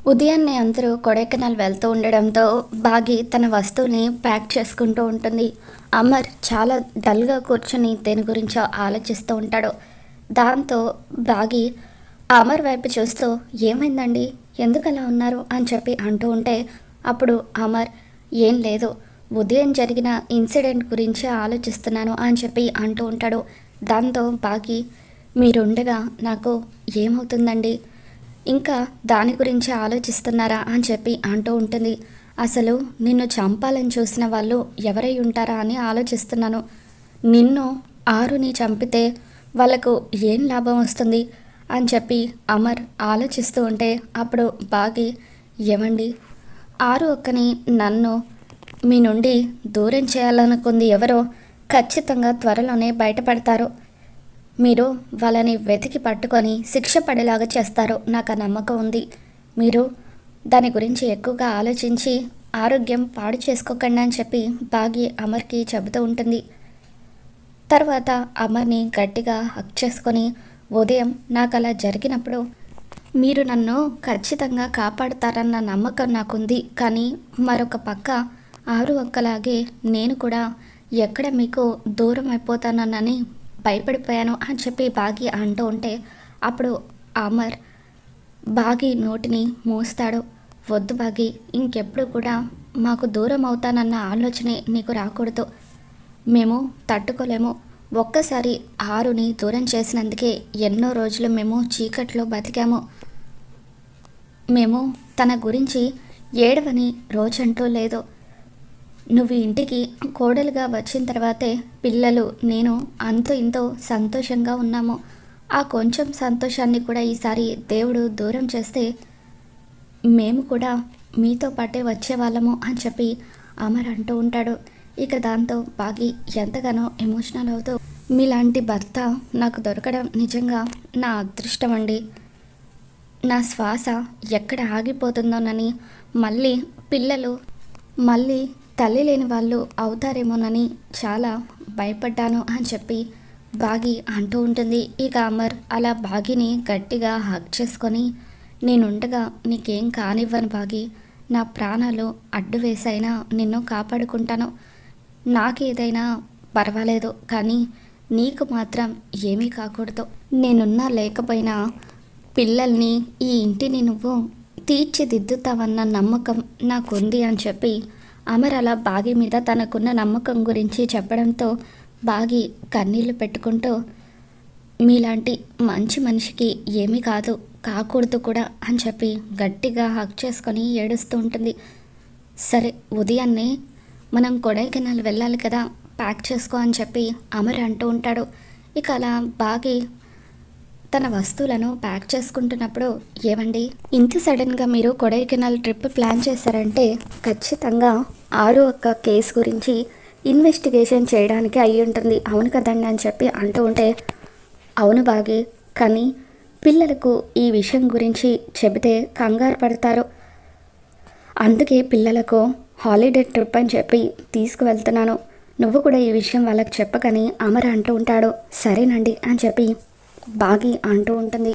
ఉదయాన్నే అందరూ కొడైకెనాల్ వెళ్తూ ఉండడంతో బాగి తన వస్తువుని ప్యాక్ చేసుకుంటూ ఉంటుంది. అమర్ చాలా డల్గా కూర్చొని దేని గురించో ఆలోచిస్తూ ఉంటాడు. దాంతో బాగి అమర్ వైపు చూస్తూ ఏమైందండి, ఎందుకు అలా ఉన్నారు అని చెప్పి అంటూ ఉంటే అప్పుడు అమర్ ఏం లేదు, ఉదయం జరిగిన ఇన్సిడెంట్ గురించి ఆలోచిస్తున్నాను అని చెప్పి అంటూ ఉంటాడు. దాంతో బాగి మీరుండగా నాకు ఏమవుతుందండి, ఇంకా దాని గురించి ఆలోచిస్తున్నారా అని చెప్పి అంటూ ఉంటుంది. అసలు నిన్ను చంపాలని చూసిన వాళ్ళు ఎవరై ఉంటారా అని ఆలోచిస్తున్నాను. నిన్ను ఆరుని చంపితే వాళ్ళకు ఏం లాభం వస్తుంది అని చెప్పి అమర్ ఆలోచిస్తూ ఉంటే అప్పుడు బాగి ఏమండి, ఆరు ఒక్కని నన్ను మీ నుండి దూరం చేయాలనుకుంది ఎవరో ఖచ్చితంగా త్వరలోనే బయటపడతారు. మీరు వాళ్ళని వెతికి పట్టుకొని శిక్ష పడేలాగా చేస్తారు, నాకు ఆ నమ్మకం ఉంది. మీరు దాని గురించి ఎక్కువగా ఆలోచించి ఆరోగ్యం పాడు చేసుకోకండి అని చెప్పి బాగి అమర్కి చెబుతూ ఉంటుంది. తర్వాత అమర్ని గట్టిగా హక్ చేసుకొని ఉదయం నాకు అలా జరిగినప్పుడు మీరు నన్ను ఖచ్చితంగా కాపాడుతారన్న నమ్మకం నాకుంది, కానీ మరొక పక్క ఆరు ఒక్కలాగే నేను కూడా ఎక్కడ మీకు దూరం అయిపోతానని భయపడిపోయాను అని చెప్పి బాగి అంటూ ఉంటే అప్పుడు అమర్ బాగి నోటిని మూస్తాడు. వద్దు బాగి, ఇంకెప్పుడు కూడా మాకు దూరం అవుతానన్న ఆలోచనే నీకు రాకూడదు. మేము తట్టుకోలేము. ఒక్కసారి ఆరుని దూరం చేసినందుకే ఎన్నో రోజులు మేము చీకట్లో బతికాము. మేము తన గురించి ఏడవని రోజంటూ లేదు. నువ్వు ఇంటికి కోడలుగా వచ్చిన తర్వాతే పిల్లలు నేను అంతో ఇంతో సంతోషంగా ఉన్నాము. ఆ కొంచెం సంతోషాన్ని కూడా ఈసారి దేవుడు దూరం చేస్తే మేము కూడా మీతో పాటే వచ్చేవాళ్ళము అని చెప్పి అమర్ అంటూ ఉంటాడు. ఇక దాంతో బాగి ఎంతగానో ఎమోషనల్ అవుతూ మీలాంటి భర్త నాకు దొరకడం నిజంగా నా అదృష్టం అండి. నా శ్వాస ఎక్కడ ఆగిపోతుందోనని, మళ్ళీ పిల్లలు మళ్ళీ తల్లి లేని వాళ్ళు అవుతారేమోనని చాలా భయపడ్డాను అని చెప్పి బాగి అంటూ ఉంటుంది. ఇక అమర్ అలా బాగిని గట్టిగా హగ్ చేసుకొని నేనుండగా నీకేం కానివ్వను బాగి, నా ప్రాణాలు అడ్డు వేసైనా నిన్ను కాపాడుకుంటాను. నాకేదైనా పర్వాలేదు, కానీ నీకు మాత్రం ఏమీ కాకూడదు. నేనున్నా లేకపోయినా పిల్లల్ని ఈ ఇంటిని నువ్వు తీర్చిదిద్దుతావన్న నమ్మకం నాకుంది అని చెప్పి అమర్ అలా బాగి మీద తనకున్న నమ్మకం గురించి చెప్పడంతో బాగి కన్నీళ్లు పెట్టుకుంటూ మీలాంటి మంచి మనిషికి ఏమీ కాదు, కాకూడదు కూడా అని చెప్పి గట్టిగా హక్ చేసుకొని ఏడుస్తూ ఉంటుంది. సరే ఉదయాన్నే మనం కొడైకెనాల్ వెళ్ళాలి కదా, ప్యాక్ చేసుకో అని చెప్పి అమర్ అంటూ ఉంటాడు. ఇక అలా బాగి తన వస్తువులను ప్యాక్ చేసుకుంటున్నప్పుడు ఏమండి, ఇంత సడన్గా మీరు కొడైకెనాల్ ట్రిప్ ప్లాన్ చేశారంటే ఖచ్చితంగా ఆరు ఒక్క కేసు గురించి ఇన్వెస్టిగేషన్ చేయడానికి అయి ఉంటుంది, అవును కదండి అని చెప్పి అంటూ ఉంటే అవును బాగి, కానీ పిల్లలకు ఈ విషయం గురించి చెబితే కంగారు పడతారు, అందుకే పిల్లలకు హాలిడే ట్రిప్ అని చెప్పి తీసుకువెళ్తున్నాను. నువ్వు కూడా ఈ విషయం వాళ్ళకి చెప్పకని అమర్ అంటూ ఉంటాడు. సరేనండి అని చెప్పి బాగి అంటూ ఉంటుంది.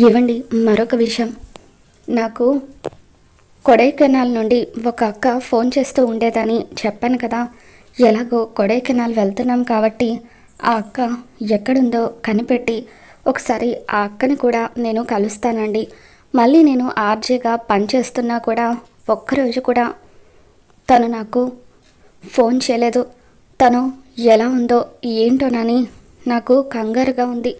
ఇవ్వండి మరొక విషయం, నాకు కొడైకెనాల్ నుండి ఒక అక్క ఫోన్ చేస్తూ ఉండేదని చెప్పాను కదా, ఎలాగో కొడైకెనాల్ వెళ్తున్నాం కాబట్టి ఆ అక్క ఎక్కడుందో కనిపెట్టి ఒకసారి ఆ అక్కని కూడా నేను కలుస్తానండి. మళ్ళీ నేను ఆర్జేగా పనిచేస్తున్నా కూడా ఒక్కరోజు కూడా తను నాకు ఫోన్ చేయలేదు. తను ఎలా ఉందో ఏంటోనని నాకు కంగారుగా ఉంది.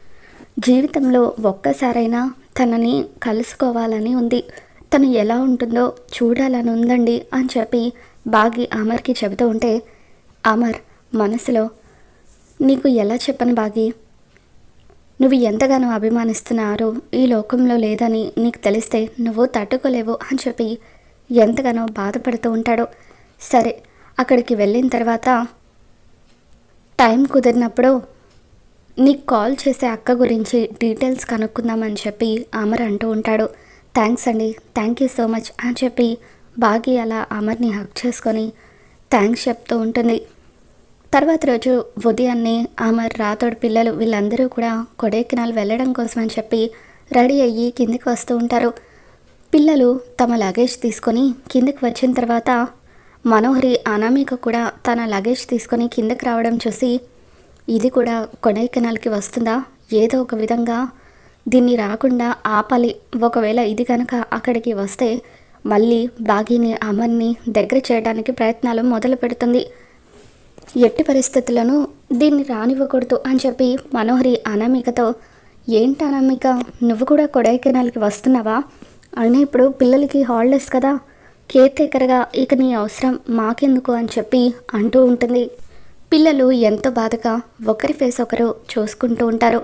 జీవితంలో ఒక్కసారైనా తనని కలుసుకోవాలని ఉంది, తను ఎలా ఉంటుందో చూడాలని ఉందండి అని చెప్పి బాగి అమర్కి చెబుతూ ఉంటే అమర్ మనసులో నీకు ఎలా చెప్పను బాగి, నువ్వు ఎంతగానో అభిమానిస్తున్నారు ఈ లోకంలో లేదని నీకు తెలిస్తే నువ్వు తట్టుకోలేవు అని చెప్పి ఎంతగానో బాధపడుతూ ఉంటాడు. సరే అక్కడికి వెళ్ళిన తర్వాత టైం కుదిరినప్పుడు నీకు కాల్ చేసే అక్క గురించి డీటెయిల్స్ కనుక్కుందామని చెప్పి అమర్ అంటూ ఉంటాడు. థ్యాంక్స్ అండి, థ్యాంక్ యూ సో మచ్ అని చెప్పి బాగి అలా అమర్ని హక్ చేసుకొని థ్యాంక్స్ చెప్తూ ఉంటుంది. తర్వాత రోజు ఉదయాన్నే అమర్ రాతోడు పిల్లలు వీళ్ళందరూ కూడా కొడైకెనాల్ వెళ్ళడం కోసం అని చెప్పి రెడీ అయ్యి కిందికి వస్తూ ఉంటారు. పిల్లలు తమ లగేజ్ తీసుకొని కిందకి వచ్చిన తర్వాత మనోహరి అనామిక కూడా తన లగేజ్ తీసుకొని కిందకి రావడం చూసి ఇది కూడా కొడైకెనాల్కి వస్తుందా, ఏదో ఒక విధంగా దీన్ని రాకుండా ఆపాలి, ఒకవేళ ఇది కనుక అక్కడికి వస్తే మళ్ళీ బాగీని అమర్ని దగ్గర చేయడానికి ప్రయత్నాలు మొదలు పెడుతుంది. ఎట్టి పరిస్థితులను దీన్ని రానివ్వకూడదు అని చెప్పి మనోహరి అనామికతో, ఏంటి అనామిక, నువ్వు కూడా కొడైకెనాల్కి వస్తున్నావా? అయినా ఇప్పుడు పిల్లలకి హాలిడేస్ కదా, కేర్ టేకర్గా ఇక నీ అవసరం మాకెందుకు అని చెప్పి అంటూ ఉంటుంది. పిల్లలు ఎంతో బాధగా ఒకరి ఫేస్ ఒకరు చూసుకుంటూ ఉంటారు.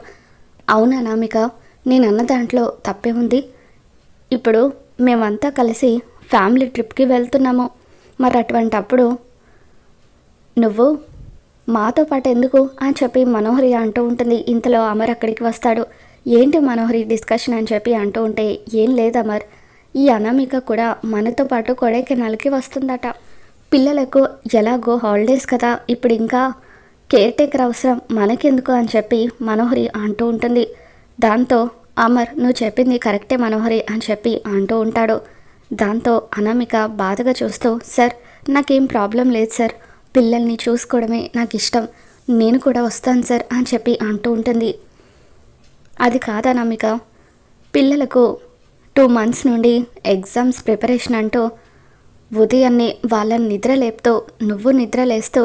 అవును అనామిక, నేను అన్న దాంట్లో తప్పే ఉంది. ఇప్పుడు మేమంతా కలిసి ఫ్యామిలీ ట్రిప్కి వెళ్తున్నాము, మరి అటువంటప్పుడు నువ్వు మాతో పాటు ఎందుకు అని చెప్పి మనోహరి అంటూ ఉంటుంది. ఇంతలో అమర్ అక్కడికి వస్తాడు. ఏంటి మనోహరి డిస్కషన్ అని చెప్పి అంటూ ఉంటే, ఏం లేదు అమర్, ఈ అనామిక కూడా మనతో పాటు కొడైకెనాల్కి వస్తుందట. పిల్లలకు ఎలాగో హాలిడేస్ కదా, ఇప్పుడు ఇంకా కేర్ టేకర్ అవసరం మనకెందుకు అని చెప్పి మనోహరి అంటూ ఉంటుంది. దాంతో అమర్, నువ్వు చెప్పింది కరెక్టే మనోహరి అని చెప్పి అంటూ ఉంటాడు. దాంతో అనామిక బాధగా చూస్తూ, సార్ నాకేం ప్రాబ్లం లేదు సార్, పిల్లల్ని చూసుకోవడమే నాకు ఇష్టం, నేను కూడా వస్తాను సార్ అని చెప్పి అంటూ ఉంటుంది. అది కాదు అనామిక, పిల్లలకు 2 months నుండి ఎగ్జామ్స్ ప్రిపరేషన్ అంటూ ఉదయాన్నే వాళ్ళని నిద్ర లేపుతూ నువ్వు నిద్ర లేస్తూ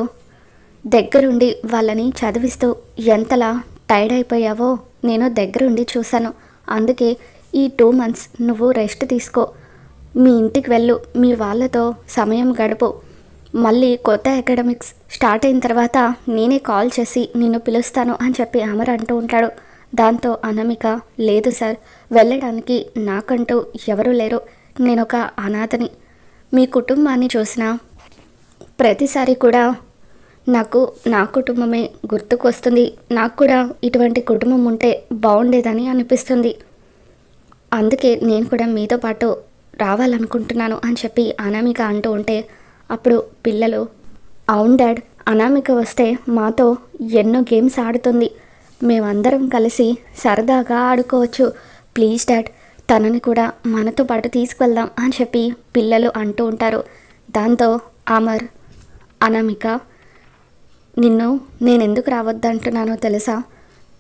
దగ్గరుండి వాళ్ళని చదివిస్తూ ఎంతలా టైర్డ్ అయిపోయావో నేను దగ్గరుండి చూశాను. అందుకే ఈ 2 months నువ్వు రెస్ట్ తీసుకో, మీ ఇంటికి వెళ్ళు, మీ వాళ్ళతో సమయం గడుపు, మళ్ళీ కొత్త అకాడమిక్స్ స్టార్ట్ అయిన తర్వాత నేనే కాల్ చేసి నిన్ను పిలుస్తాను అని చెప్పి అమర్ అంటూ ఉంటాడు. దాంతో అనామిక, లేదు సార్, వెళ్ళడానికి నాకంటూ ఎవరూ లేరు, నేను ఒక అనాథని, మీ కుటుంబాన్ని చూసిన ప్రతిసారి కూడా నాకు నా కుటుంబమే గుర్తుకొస్తుంది, నాకు కూడా ఇటువంటి కుటుంబం ఉంటే బాగుండేదని అనిపిస్తుంది, అందుకే నేను కూడా మీతో పాటు రావాలనుకుంటున్నాను అని చెప్పి అనామిక అంటూ ఉంటే, అప్పుడు పిల్లలు, అవును డాడ్, అనామిక వస్తే మాతో ఎన్నో గేమ్స్ ఆడుతుంది, మేమందరం కలిసి సరదాగా ఆడుకోవచ్చు, ప్లీజ్ డాడ్, తనని కూడా మనతో పాటు తీసుకువెళ్దాం అని చెప్పి పిల్లలు అంటూ ఉంటారు. దాంతో అమర్, అనామిక, నిన్ను నేనెందుకు రావద్దంటున్నానో తెలుసా,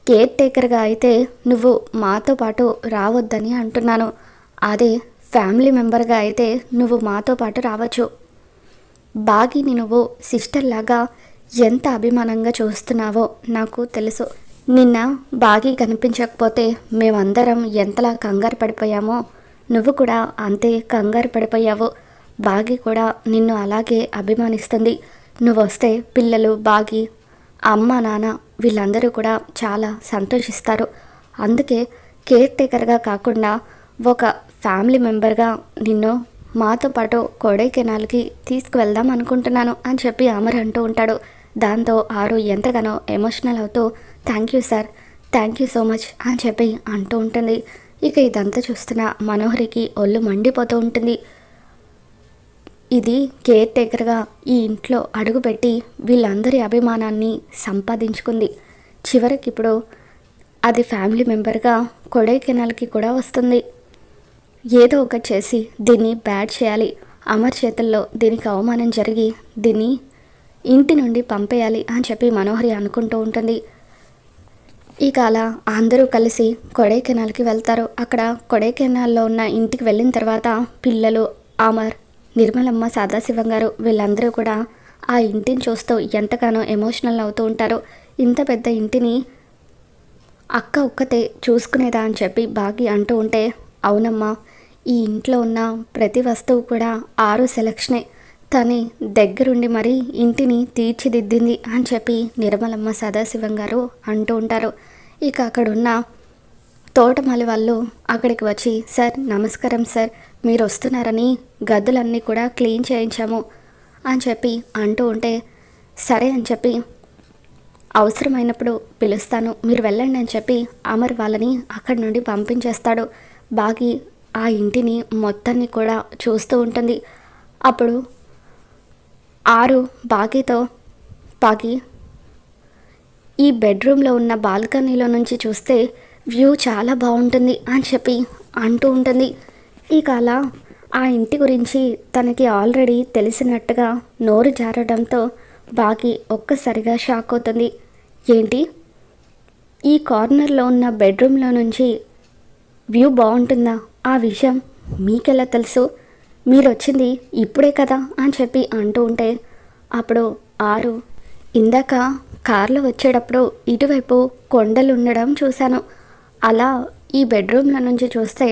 కేర్ టేకర్గా అయితే నువ్వు మాతో పాటు రావద్దని అంటున్నాను, అదే ఫ్యామిలీ మెంబర్గా అయితే నువ్వు మాతో పాటు రావచ్చు. బాగీని నువ్వు సిస్టర్ లాగా ఎంత అభిమానంగా చూస్తున్నావో నాకు తెలుసు. నిన్న బాగీ కనిపించకపోతే మేమందరం ఎంతలా కంగారు పడిపోయామో నువ్వు కూడా అంతే కంగారు పడిపోయావు. బాగీ కూడా నిన్ను అలాగే అభిమానిస్తుంది. నువ్వు వస్తే పిల్లలు, బాగీ, అమ్మ, నాన్న వీళ్ళందరూ కూడా చాలా సంతోషిస్తారు. అందుకే కేర్ టేకర్గా కాకుండా ఒక ఫ్యామిలీ మెంబర్గా నిన్ను మాతో పాటు కొడైకెనాల్కి తీసుకువెళ్దాం అనుకుంటున్నాను అని చెప్పి అమర్ అంటూ ఉంటాడు. దాంతో ఆరు ఎంతగానో ఎమోషనల్ అవుతూ, thank you sir, thank you so much అని చెప్పి అంటూ ఉంటుంది. ఇక ఇదంతా చూస్తున్న మనోహరికి ఒళ్ళు మండిపోతూ ఉంటుంది. ఇది కేర్ టేకర్గా ఈ ఇంట్లో అడుగుపెట్టి వీళ్ళందరి అభిమానాన్ని సంపాదించుకుంది. చివరికి ఇప్పుడు అది ఫ్యామిలీ మెంబర్గా కొడైకెనాల్కి కూడా వస్తుంది. ఏదో ఒకటి చేసి దీన్ని బ్యాడ్ చేయాలి, అమర్ చేతుల్లో దీనికి అవమానం జరిగి దీన్ని ఇంటి నుండి పంపేయాలి అని చెప్పి మనోహరి అనుకుంటూ ఉంటుంది. ఇక అలా అందరూ కలిసి కొడైకెనాల్కి వెళ్తారు. అక్కడ కొడైకెనాల్లో ఉన్న ఇంటికి వెళ్ళిన తర్వాత పిల్లలు, అమర్, నిర్మలమ్మ, సదాశివం గారు వీళ్ళందరూ కూడా ఆ ఇంటిని చూస్తూ ఎంతగానో ఎమోషనల్ అవుతూ ఉంటారు. ఇంత పెద్ద ఇంటిని అక్క ఒక్కతే చూసుకునేదా అని చెప్పి బాగి అంటూ ఉంటే, అవునమ్మా, ఈ ఇంట్లో ఉన్న ప్రతి వస్తువు కూడా ఆరు సెలక్షనే, తనే దగ్గరుండి మరీ ఇంటిని తీర్చిదిద్దింది అని చెప్పి నిర్మలమ్మ, సదాశివం గారు అంటూ ఉంటారు. ఇక అక్కడున్న తోటమాలి వాళ్ళు అక్కడికి వచ్చి, సార్ నమస్కారం సార్, మీరు వస్తున్నారని గదులన్నీ కూడా క్లీన్ చేయించాము అని చెప్పి అంటూ ఉంటే, సరే అని చెప్పి అవసరమైనప్పుడు పిలుస్తాను, మీరు వెళ్ళండి అని చెప్పి అమర్ వాళ్ళని అక్కడి నుండి పంపించేస్తాడు. బాగి ఆ ఇంటిని మొత్తాన్ని కూడా చూస్తూ ఉంటుంది. అప్పుడు ఆరు బాగీతో, బాగి, ఈ బెడ్రూమ్లో ఉన్న బాల్కనీలో నుంచి చూస్తే వ్యూ చాలా బాగుంటుంది అని చెప్పి అంటూ ఉంటుంది. ఇక అలా ఆ ఇంటి గురించి తనకి ఆల్రెడీ తెలిసినట్టుగా నోరు జారడంతో బాగి ఒక్కసారిగా షాక్ అవుతుంది. ఏంటి, ఈ కార్నర్లో ఉన్న బెడ్రూమ్లో నుంచి వ్యూ బాగుంటుందా? ఆ విషయం మీకెలా తెలుసు? మీరు వచ్చింది ఇప్పుడే కదా అని చెప్పి అంటూ ఉంటే అప్పుడు ఆరు, ఇందాక కార్లో వచ్చేటప్పుడు ఇటువైపు కొండలు ఉండడం చూశాను. అలా ఈ బెడ్రూమ్లో నుంచి చూస్తే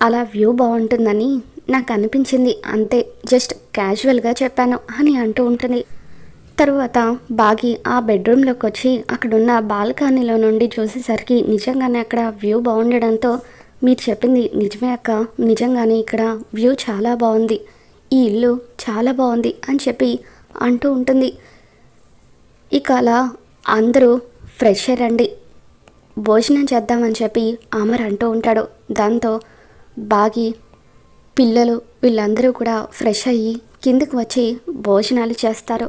అలా వ్యూ బాగుంటుందని నాకు అనిపించింది, అంతే, జస్ట్ క్యాజువల్గా చెప్పాను అని అంటూ ఉంటుంది. తరువాత బాగి ఆ బెడ్రూమ్లోకి వచ్చి అక్కడున్న బాల్కనీలో నుండి చూసేసరికి నిజంగానే అక్కడ వ్యూ బాగుండడంతో, మీరు చెప్పింది నిజమే అక్క, నిజంగానే ఇక్కడ వ్యూ చాలా బాగుంది, ఈ ఇల్లు చాలా బాగుంది అని చెప్పి అంటూ ఉంటుంది. ఇక అలా అందరూ ఫ్రెష్ రండి, భోజనం చేద్దామని చెప్పి అమర్ అంటూ ఉంటాడు. దాంతో బాగి, పిల్లలు వీళ్ళందరూ కూడా ఫ్రెష్ అయ్యి కిందకు వచ్చి భోజనాలు చేస్తారు.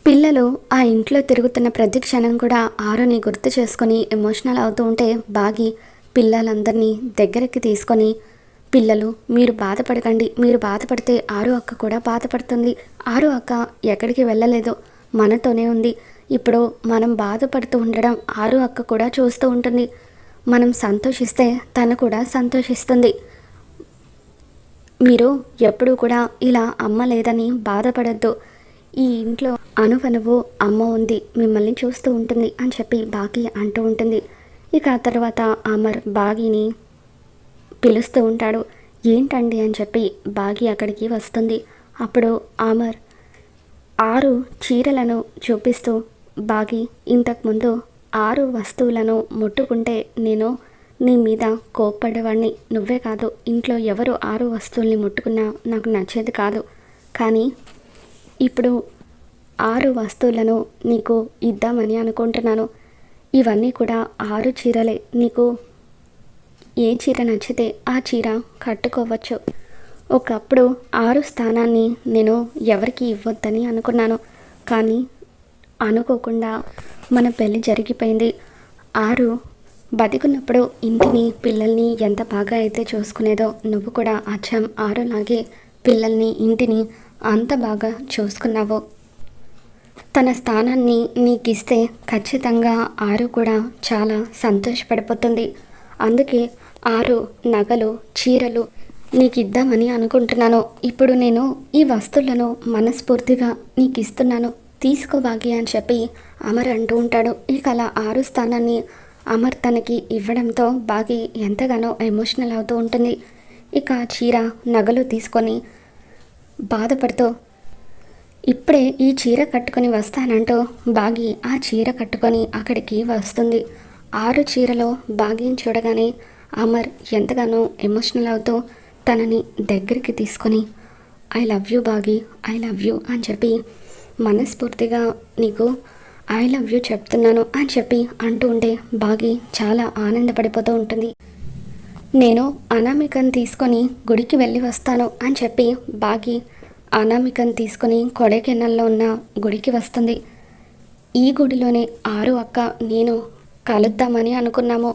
పిల్లలు ఆ ఇంట్లో తిరుగుతున్న ప్రతి క్షణం కూడా ఆరుని గుర్తు చేసుకొని ఎమోషనల్ అవుతూ ఉంటే బాగి పిల్లలందరినీ దగ్గరికి తీసుకొని, పిల్లలు మీరు బాధపడకండి, మీరు బాధపడితే ఆరు అక్క కూడా బాధపడుతుంది, ఆరు అక్క ఎక్కడికి వెళ్ళలేదు, మనతోనే ఉంది, ఇప్పుడు మనం బాధపడుతూ ఉండడం ఆరు అక్క కూడా చూస్తూ ఉంటుంది, మనం సంతోషిస్తే తను కూడా సంతోషిస్తుంది, మీరు ఎప్పుడూ కూడా ఇలా అమ్మ లేదని బాధపడద్దు, ఈ ఇంట్లో అనువనువు అమ్మ ఉంది, మిమ్మల్ని చూస్తూ ఉంటుంది అని చెప్పి బాగి అంటూ ఉంటుంది. ఇక ఆ తర్వాత అమర్ బాగిని పిలుస్తూ ఉంటాడు. ఏంటండి అని చెప్పి బాగి అక్కడికి వస్తుంది. అప్పుడు అమర్ ఆరు చీరలను చూపిస్తూ, బాగి, ఇంతకుముందు ఆరు వస్తువులను ముట్టుకుంటే నేను నీ మీద కోప్పడేవాడిని, నువ్వే కాదు ఇంట్లో ఎవరు ఆరు వస్తువుల్ని ముట్టుకున్నా నాకు నచ్చేది కాదు, కానీ ఇప్పుడు ఆరు వస్తువులను నీకు ఇద్దామని అనుకుంటున్నాను, ఇవన్నీ కూడా ఆరు చీరలే, నీకు ఏ చీర నచ్చితే ఆ చీర కట్టుకోవచ్చు, ఒకప్పుడు ఆరు స్థానాన్ని నేను ఎవరికి ఇవ్వద్దని అనుకున్నాను, కానీ అనుకోకుండా మన పెళ్ళి జరిగిపోయింది, ఆరు బతికున్నప్పుడు ఇంటిని పిల్లల్ని ఎంత బాగా అయితే చూసుకునేదో నువ్వు కూడా అచ్చం ఆరులాగే పిల్లల్ని ఇంటిని అంత బాగా చూసుకున్నావు, తన స్థానాన్ని నీకు ఇస్తే ఖచ్చితంగా ఆరు కూడా చాలా సంతోషపడిపోతుంది, అందుకే ఆరు నగలు చీరలు నీకు ఇద్దామని అనుకుంటున్నాను, ఇప్పుడు నేను ఈ వస్తువులను మనస్ఫూర్తిగా నీకు ఇస్తున్నాను, తీసుకోబాగి అని చెప్పి అమర్ అంటూ ఉంటాడు. ఇక అలా ఆరు స్థానాన్ని అమర్ తనకి ఇవ్వడంతో బాగి ఎంతగానో ఎమోషనల్ అవుతూ ఉంటుంది. ఇక చీర నగలు తీసుకొని బాధపడుతూ ఇప్పుడే ఈ చీర కట్టుకొని వస్తానంటూ బాగి ఆ చీర కట్టుకొని అక్కడికి వస్తుంది. ఆరు చీరలో బాగిని చూడగానే అమర్ ఎంతగానో ఎమోషనల్ అవుతూ తనని దగ్గరికి తీసుకొని, I love you Bagi, I love you అని చెప్పి మనస్ఫూర్తిగా నీకు ఐ లవ్ యూ చెప్తున్నాను అని చెప్పి అంటూ ఉంటే బాగి చాలా ఆనందపడిపోతూ ఉంటుంది. నేను అనామికను తీసుకొని గుడికి వెళ్ళి వస్తాను అని చెప్పి బాగి అనామికను తీసుకొని కొడైకెనాల్లో ఉన్న గుడికి వస్తుంది. ఈ గుడిలోనే ఆరు అక్క నేను కలుద్దామని అనుకున్నాము,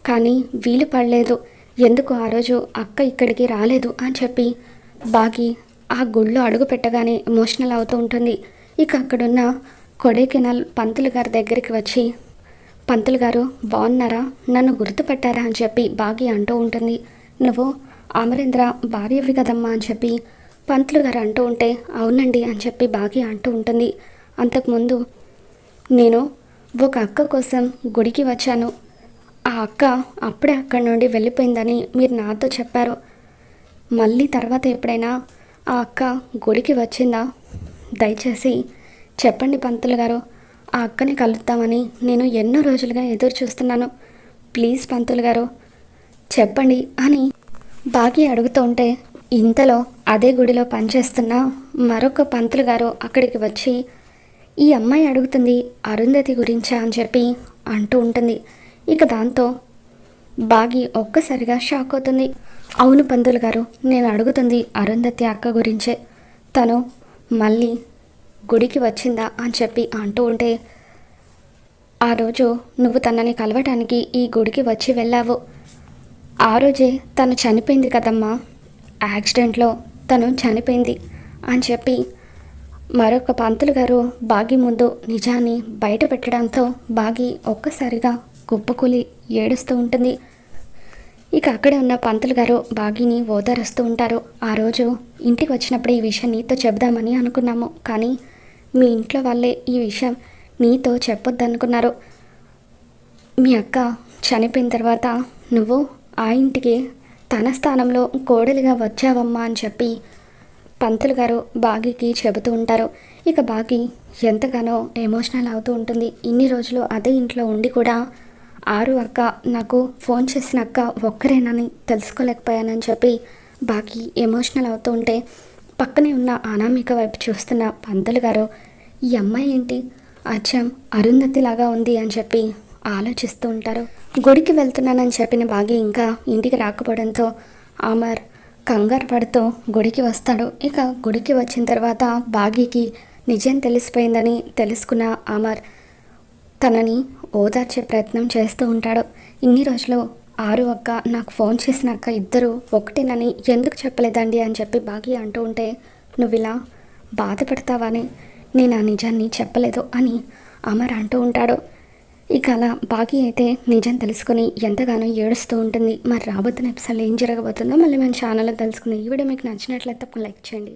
కానీ వీలు పడలేదు, ఎందుకు ఆ రోజు అక్క ఇక్కడికి రాలేదు అని చెప్పి బాగి ఆ గుడిలో అడుగు పెట్టగానే ఎమోషనల్ అవుతూ ఉంటుంది. ఇక అక్కడున్న కొడైకెనాల్ పంతులు గారి దగ్గరికి వచ్చి, పంతులు గారు బాగున్నారా, నన్ను గుర్తుపట్టారా అని చెప్పి బాగి అంటూ ఉంటుంది. నువ్వు అమరేంద్ర భార్యవి కదమ్మా అని చెప్పి పంతులు గారు అంటూ ఉంటే, అవునండి అని చెప్పి బాగి అంటూ ఉంటుంది. అంతకుముందు నేను ఒక అక్క కోసం గుడికి వచ్చాను, ఆ అక్క అప్పుడే అక్కడి నుండి వెళ్ళిపోయిందని మీరు నాతో చెప్పారు, మళ్ళీ తర్వాత ఎప్పుడైనా ఆ అక్క గుడికి వచ్చిందా, దయచేసి చెప్పండి పంతులు గారు, ఆ అక్కని కలుద్దామని నేను ఎన్నో రోజులుగా ఎదురు చూస్తున్నాను, ప్లీజ్ పంతులు గారు చెప్పండి అని బాగి అడుగుతూ ఉంటే, ఇంతలో అదే గుడిలో పనిచేస్తున్న మరొక పంతులు గారు అక్కడికి వచ్చి, ఈ అమ్మాయి అడుగుతుంది అరుంధతి గురించా అని చెప్పి అంటూ ఉంటుంది. ఇక దాంతో బాగి ఒక్కసారిగా షాక్ అవుతుంది. అవును పంతులు గారు, నేను అడుగుతుంది అరుంధతి అక్క గురించే, తను మళ్ళీ గుడికి వచ్చిందా అని చెప్పి అంటూ ఉంటే, ఆ రోజు నువ్వు తనని కలవటానికి ఈ గుడికి వచ్చి వెళ్ళావు, ఆ రోజే తను చనిపోయింది కదమ్మా, యాక్సిడెంట్లో తను చనిపోయింది అని చెప్పి మరొక పంతులు గారు బాగి ముందు నిజాన్ని బయట పెట్టడంతో బాగి ఒక్కసారిగా కుప్పకూలి ఏడుస్తూ ఉంటుంది. ఇక అక్కడే ఉన్న పంతులు గారు బాగిని ఓదారుస్తూ ఉంటారు. ఆ రోజు ఇంటికి వచ్చినప్పుడు ఈ విషయం నీతో చెబుదామని అనుకున్నాము, కానీ మీ ఇంట్లో వాళ్ళే ఈ విషయం నీతో చెప్పొద్దనుకున్నారు. మీ అక్క చనిపోయిన తర్వాత నువ్వు ఆ ఇంటికి తన స్థానంలో కోడలిగా వచ్చావమ్మా అని చెప్పి పంతులు గారు బాగీకి చెబుతూ ఉంటారు. ఇక బాగి ఎంతగానో ఎమోషనల్ అవుతూ ఉంటుంది. ఇన్ని రోజులు అదే ఇంట్లో ఉండి కూడా ఆరు అక్క నాకు ఫోన్ చేసిన అక్క ఒక్కరేనని తెలుసుకోలేకపోయానని చెప్పి బాగి ఎమోషనల్ అవుతూ ఉంటే పక్కనే ఉన్న అనామిక వైపు చూస్తున్న పంతులు గారు ఈ అమ్మాయి ఏంటి అచ్చం అరుంధతిలాగా ఉంది అని చెప్పి ఆలోచిస్తూ ఉంటారు. గుడికి వెళ్తున్నానని చెప్పిన బాగి ఇంకా ఇంటికి రాకపోవడంతో అమర్ కంగారు పడుతూ గుడికి వస్తాడు. ఇక గుడికి వచ్చిన తర్వాత బాగీకి నిజం తెలిసిపోయిందని తెలుసుకున్న అమర్ తనని ఓదార్చే ప్రయత్నం చేస్తూ ఉంటాడు. ఇన్ని రోజులు ఆరు అక్క నాకు ఫోన్ చేసిన అక్క ఇద్దరు ఒకటేనని ఎందుకు చెప్పలేదండి అని చెప్పి బాగి అంటూ ఉంటే నువ్వు ఇలా బాధపడతావని నేను ఆ నిజాన్ని చెప్పలేదు అని అమర్ అంటూ ఉంటాడు. ఇక అలా బాగి అయితే నిజం తెలుసుకొని ఎంతగానో ఏడుస్తూ ఉంటుంది. మరి రాబోతున్న ఎపిసోడ్లో ఏం జరగబోతుందో మళ్ళీ మన ఛానల్లో తెలుసుకుంది. ఈ వీడియో మీకు నచ్చినట్లయితే తప్పకుండా లైక్ చేయండి.